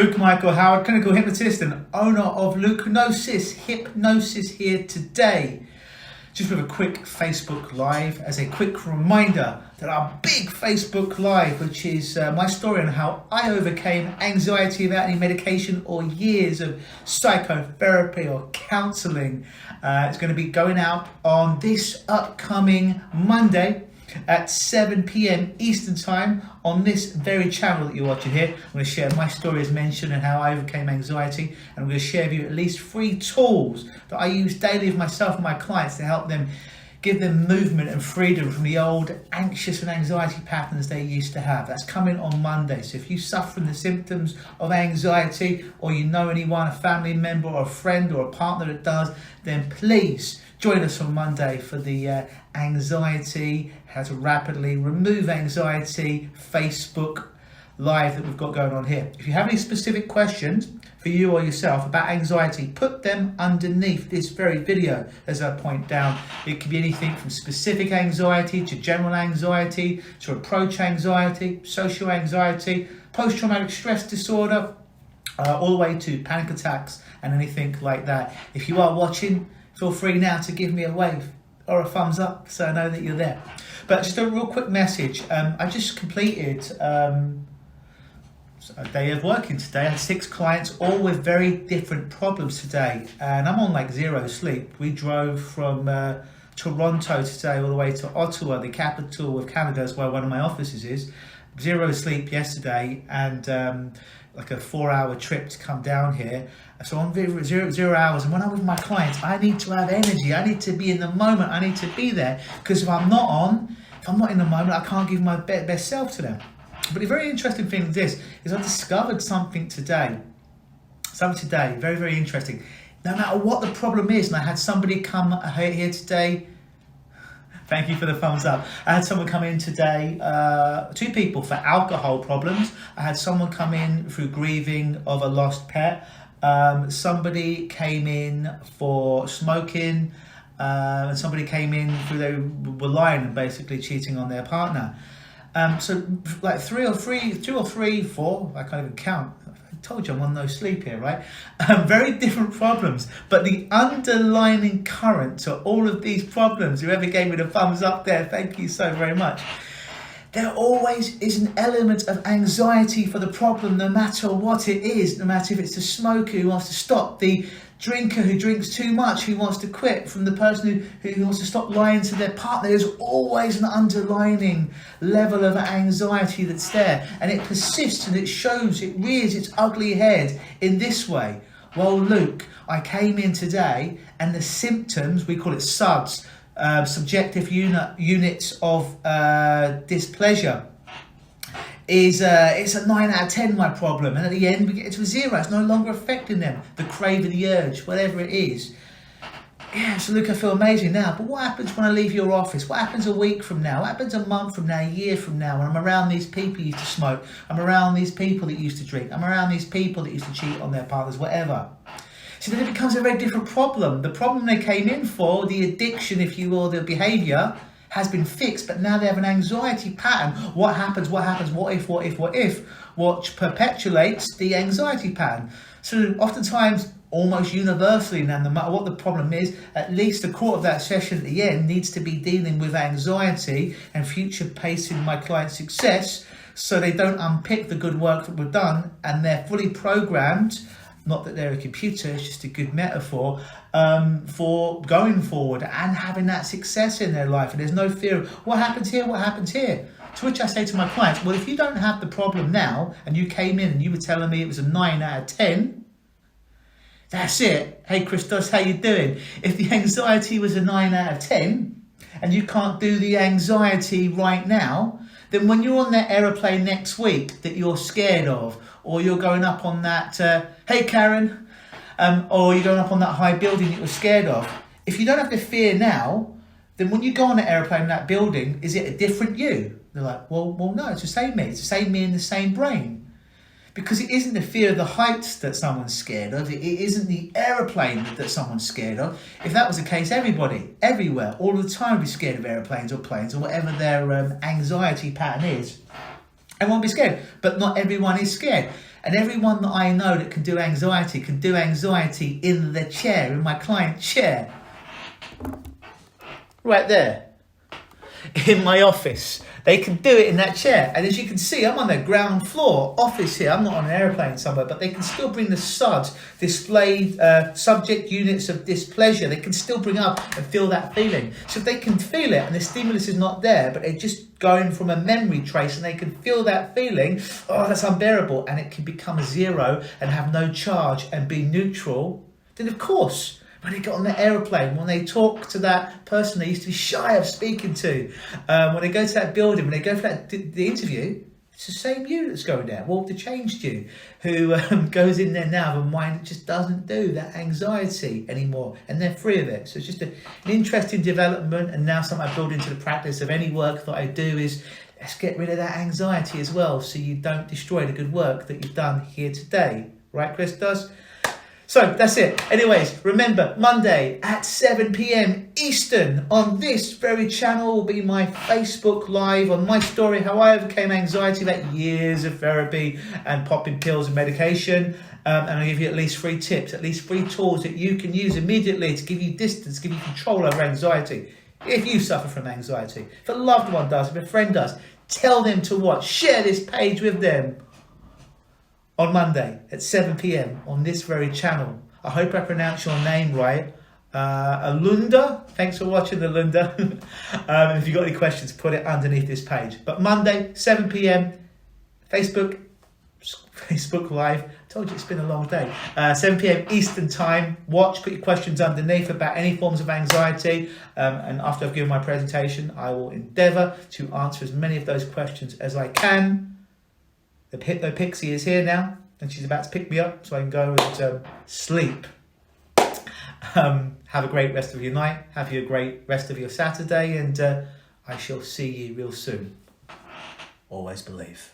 Luke Michael Howard, clinical hypnotist and owner of Lukenosis. Hypnosis here today. Just with a quick Facebook Live as a quick reminder that our big Facebook Live, which is my story on how I overcame anxiety without any medication or years of psychotherapy or counselling, is going to be going out on this upcoming Monday at 7 p.m. Eastern Time on this very channel that you're watching here. I'm going to share my story as mentioned and how I overcame anxiety, and I'm going to share with you at least 3 tools that I use daily with myself and my clients to help them give them movement and freedom from the old anxious and anxiety patterns they used to have. That's coming on Monday. So if you suffer from the symptoms of anxiety, or you know anyone, a family member or a friend or a partner that does, then please join us on Monday for the anxiety, how to rapidly remove anxiety Facebook Live that we've got going on here. If you have any specific questions for you or yourself about anxiety, put them underneath this very video as I point down. It could be anything from specific anxiety to general anxiety to approach anxiety, social anxiety, post-traumatic stress disorder, all the way to panic attacks and anything like that. If you are watching, feel free now to give me a wave or a thumbs up so I know that you're there. But just a real quick message. I just completed a day of working today. I had 6 clients, all with very different problems today. And I'm on like 0 sleep. We drove from Toronto today all the way to Ottawa, the capital of Canada, is where one of my offices is. 0 sleep yesterday, and like a 4-hour trip to come down here. So I'm 0 hours, and when I'm with my clients, I need to have energy. I need to be in the moment. I need to be there, because if I'm not in the moment, I can't give my best self to them. But the very interesting thing is this, is I discovered something today, very, very interesting. No matter what the problem is, and I had somebody come here today. Thank you for the thumbs up. I had someone come in today, 2 people for alcohol problems. I had someone come in through grieving of a lost pet. Somebody came in for smoking, and somebody came in through they were lying and basically cheating on their partner. So like 2 or 3, 4, I can't even count. I told you I'm on no sleep here, right? Very different problems, but the underlying current to all of these problems, whoever gave me the thumbs up there, thank you so very much. There always is an element of anxiety for the problem, no matter what it is, no matter if it's the smoker who wants to stop, the drinker who drinks too much, who wants to quit, from the person who wants to stop lying to their partner. There's always an underlying level of anxiety that's there, and it persists and it shows, it rears its ugly head in this way. Well, Luke, I came in today and the symptoms, we call it SUDS, subjective units of displeasure, is it's a 9 out of 10 my problem, and at the end we get it to a 0. It's no longer affecting them, the craving, the urge, whatever it is. Yeah, so Luke, I feel amazing now, but what happens when I leave your office? What happens a week from now? What happens a month from now, a year from now, when I'm around these people who used to smoke, I'm around these people that used to drink, I'm around these people that used to cheat on their partners, whatever? So then it becomes a very different problem. The problem they came in for, the addiction, if you will, the behaviour, has been fixed, but now they have an anxiety pattern. What happens, what if, which perpetuates the anxiety pattern. So oftentimes, almost universally now, no matter what the problem is, at least a quarter of that session at the end needs to be dealing with anxiety and future pacing my client's success, so they don't unpick the good work that we've done and they're fully programmed. Not that they're a computer, it's just a good metaphor, for going forward and having that success in their life. And there's no fear of what happens here, what happens here. To which I say to my clients, well, if you don't have the problem now, and you came in and you were telling me it was a 9 out of 10, that's it. Hey, Christos, how you doing? If the anxiety was a 9 out of 10, and you can't do the anxiety right now, then when you're on that aeroplane next week that you're scared of, or you're going up on that, hey Karen, or you're going up on that high building that you're scared of, if you don't have the fear now, then when you go on the aeroplane in that building, is it a different you? They're like, well, no, it's the same me. It's the same me in the same brain. Because it isn't the fear of the heights that someone's scared of. It isn't the aeroplane that someone's scared of. If that was the case, everybody, everywhere, all the time would be scared of aeroplanes or planes or whatever their anxiety pattern is. Everyone will be scared, but not everyone is scared. And everyone that I know that can do anxiety in the chair, in my client chair. Right there. In my office. They can do it in that chair. And as you can see, I'm on the ground floor office here. I'm not on an airplane somewhere, but they can still bring the SUDs, displayed subject units of displeasure. They can still bring up and feel that feeling. So if they can feel it and the stimulus is not there, but they're just going from a memory trace and they can feel that feeling, oh, that's unbearable. And it can become a zero and have no charge and be neutral. Then of course, when they get on the aeroplane, when they talk to that person they used to be shy of speaking to, when they go to that building, when they go for the interview, it's the same you that's going there, the changed you, who goes in there now with a mind that just doesn't do that anxiety anymore, and they're free of it. So it's just an interesting development, and now something I build into the practice of any work that I do is, let's get rid of that anxiety as well, so you don't destroy the good work that you've done here today. Right, Chris does? So that's it. Anyways, remember, Monday at 7 p.m. Eastern on this very channel will be my Facebook Live on my story, how I overcame anxiety, about years of therapy and popping pills and medication. And I'll give you at least 3 tips, at least 3 tools that you can use immediately to give you distance, give you control over anxiety. If you suffer from anxiety, if a loved one does, if a friend does, tell them to watch. Share this page with them. On Monday at 7 p.m. on this very channel. I hope I pronounced your name right. Alunda, thanks for watching, Alunda. If you've got any questions, put it underneath this page. But Monday, 7 p.m, Facebook Live. I told you it's been a long day. 7 p.m. Eastern time. Watch, put your questions underneath about any forms of anxiety. And after I've given my presentation, I will endeavour to answer as many of those questions as I can. The Hypno Pixie is here now, and she's about to pick me up so I can go and sleep. Have a great rest of your night. Have you a great rest of your Saturday, and I shall see you real soon. Always believe.